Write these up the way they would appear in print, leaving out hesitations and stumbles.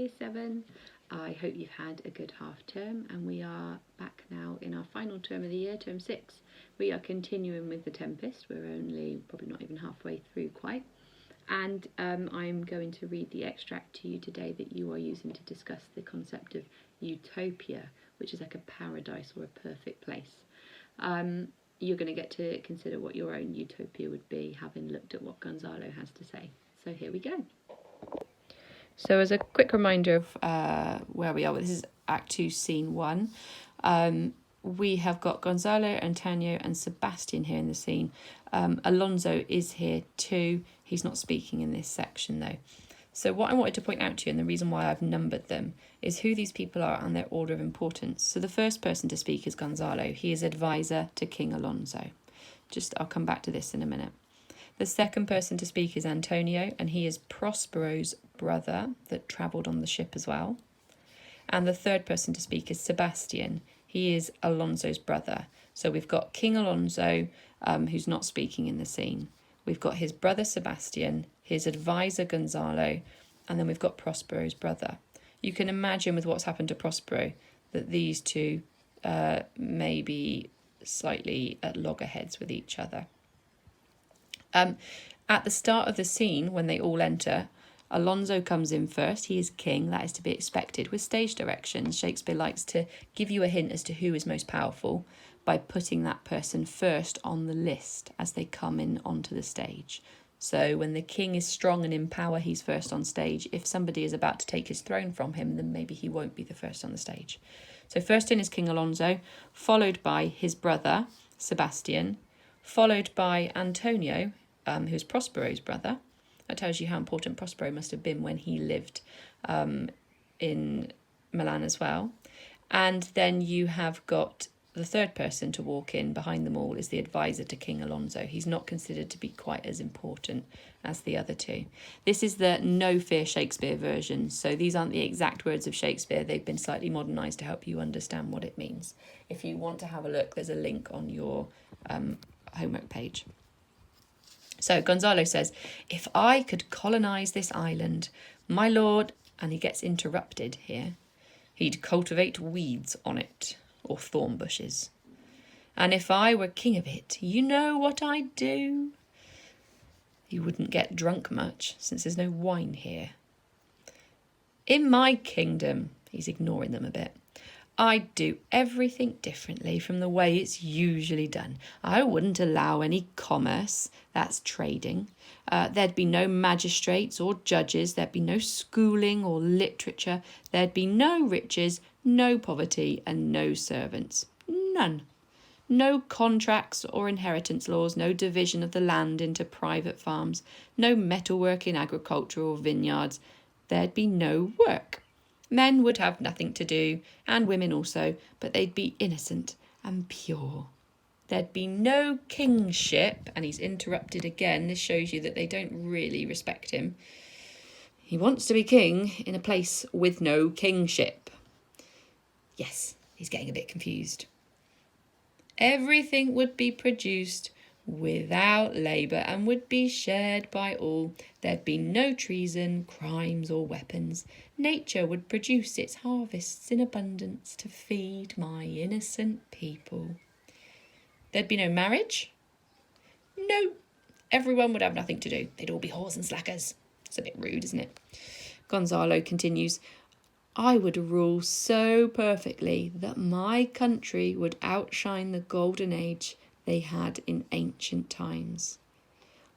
Year 7. I hope you've had a good half term, and we are back now in our final term of the year, term 6. We are continuing with the Tempest. We're only probably not even halfway through quite. And I'm going to read the extract to you today that you are using to discuss the concept of Utopia, which is like a paradise or a perfect place. You're going to get to consider what your own utopia would be, having looked at what Gonzalo has to say. So here we go. So as a quick reminder of where we are, this is Act 2, Scene 1. We have got Gonzalo, Antonio and Sebastian here in the scene. Alonso is here too. He's not speaking in this section though. So what I wanted to point out to you, and the reason why I've numbered them, is who these people are and their order of importance. So the first person to speak is Gonzalo. He is advisor to King Alonso. I'll come back to this in a minute. The second person to speak is Antonio, and he is Prospero's brother that travelled on the ship as well. And the third person to speak is Sebastian. He is Alonso's brother. So we've got King Alonso, who's not speaking in the scene. We've got his brother Sebastian, his advisor Gonzalo, and then we've got Prospero's brother. You can imagine with what's happened to Prospero that these two may be slightly at loggerheads with each other. At the start of the scene, when they all enter, Alonso comes in first. He is king. That is to be expected. With stage directions, Shakespeare likes to give you a hint as to who is most powerful by putting that person first on the list as they come in onto the stage. So when the king is strong and in power, he's first on stage. If somebody is about to take his throne from him, then maybe he won't be the first on the stage. So first in is King Alonso, followed by his brother, Sebastian, followed by Antonio, who's Prospero's brother. That tells you how important Prospero must have been when he lived in Milan as well. And then you have got the third person to walk in behind them all is the advisor to King Alonso. He's not considered to be quite as important as the other two. This is the No Fear Shakespeare version. So these aren't the exact words of Shakespeare. They've been slightly modernised to help you understand what it means. If you want to have a look, there's a link on your homework page. So Gonzalo says, "If I could colonise this island, my lord," and he gets interrupted here, "he'd cultivate weeds on it, or thorn bushes. And if I were king of it, you know what I'd do? He wouldn't get drunk much, since there's no wine here. In my kingdom," he's ignoring them a bit, "I'd do everything differently from the way it's usually done. I wouldn't allow any commerce, that's trading. There'd be no magistrates or judges. There'd be no schooling or literature. There'd be no riches, no poverty, and no servants. None. No contracts or inheritance laws, no division of the land into private farms, no metalwork in agriculture or vineyards. There'd be no work. Men would have nothing to do, and women also, but they'd be innocent and pure. There'd be no kingship," and he's interrupted again. This shows you that they don't really respect him. He wants to be king in a place with no kingship. Yes, he's getting a bit confused. "Everything would be produced without labour and would be shared by all. There'd be no treason, crimes or weapons. Nature would produce its harvests in abundance to feed my innocent people. There'd be no marriage? No. Everyone would have nothing to do. They'd all be whores and slackers." It's a bit rude, isn't it? Gonzalo continues, "I would rule so perfectly that my country would outshine the golden age they had in ancient times.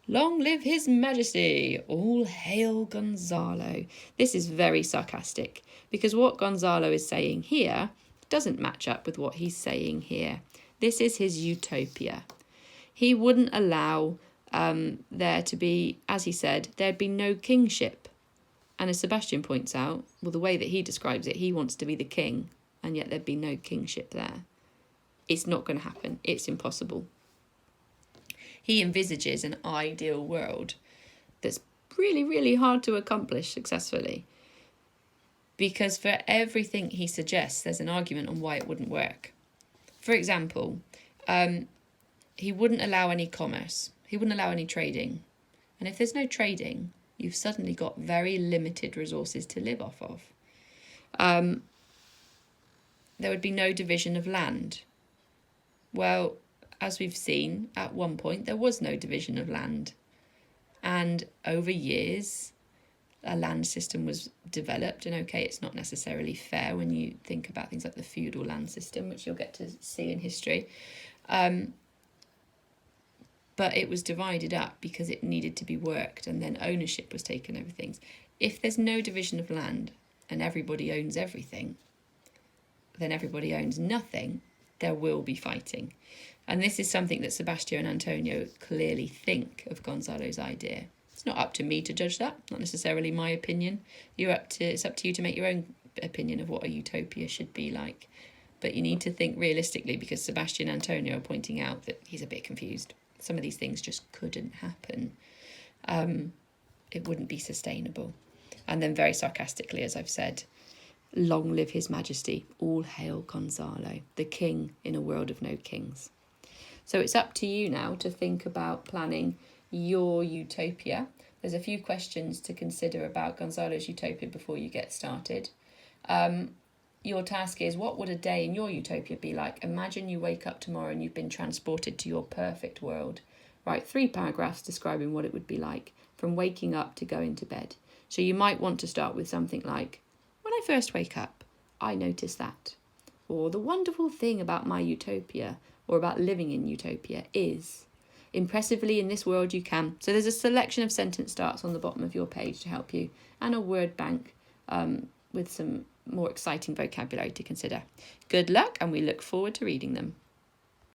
Long live his majesty! All hail Gonzalo." This is very sarcastic because what Gonzalo is saying here doesn't match up with what he's saying here. This is his utopia. He wouldn't allow there to be, as he said, there'd be no kingship. And as Sebastian points out, well, the way that he describes it, he wants to be the king, and yet there'd be no kingship there. It's not going to happen. It's impossible. He envisages an ideal world that's really, really hard to accomplish successfully. Because for everything he suggests, there's an argument on why it wouldn't work. For example, he wouldn't allow any commerce. He wouldn't allow any trading. And if there's no trading, you've suddenly got very limited resources to live off of. There would be no division of land. Well, as we've seen, at one point there was no division of land. And over years, a land system was developed. And okay, it's not necessarily fair when you think about things like the feudal land system, which you'll get to see in history. But it was divided up because it needed to be worked, and then ownership was taken over things. If there's no division of land and everybody owns everything, then everybody owns nothing, there will be fighting. And this is something that Sebastian and Antonio clearly think of Gonzalo's idea. It's not up to me to judge that, not necessarily my opinion. It's up to you to make your own opinion of what a utopia should be like. But you need to think realistically, because Sebastian and Antonio are pointing out that he's a bit confused. Some of these things just couldn't happen. It wouldn't be sustainable. And then very sarcastically, as I've said, long live His Majesty, all hail Gonzalo, the king in a world of no kings. So it's up to you now to think about planning your utopia. There's a few questions to consider about Gonzalo's utopia before you get started. Your task is, what would a day in your utopia be like? Imagine you wake up tomorrow and you've been transported to your perfect world. Write 3 paragraphs describing what it would be like from waking up to going to bed. So you might want to start with something like, when I first wake up, I notice that. Or the wonderful thing about my utopia, or about living in utopia, is impressively in this world you can. So there's a selection of sentence starts on the bottom of your page to help you, and a word bank with some more exciting vocabulary to consider. Good luck, and we look forward to reading them.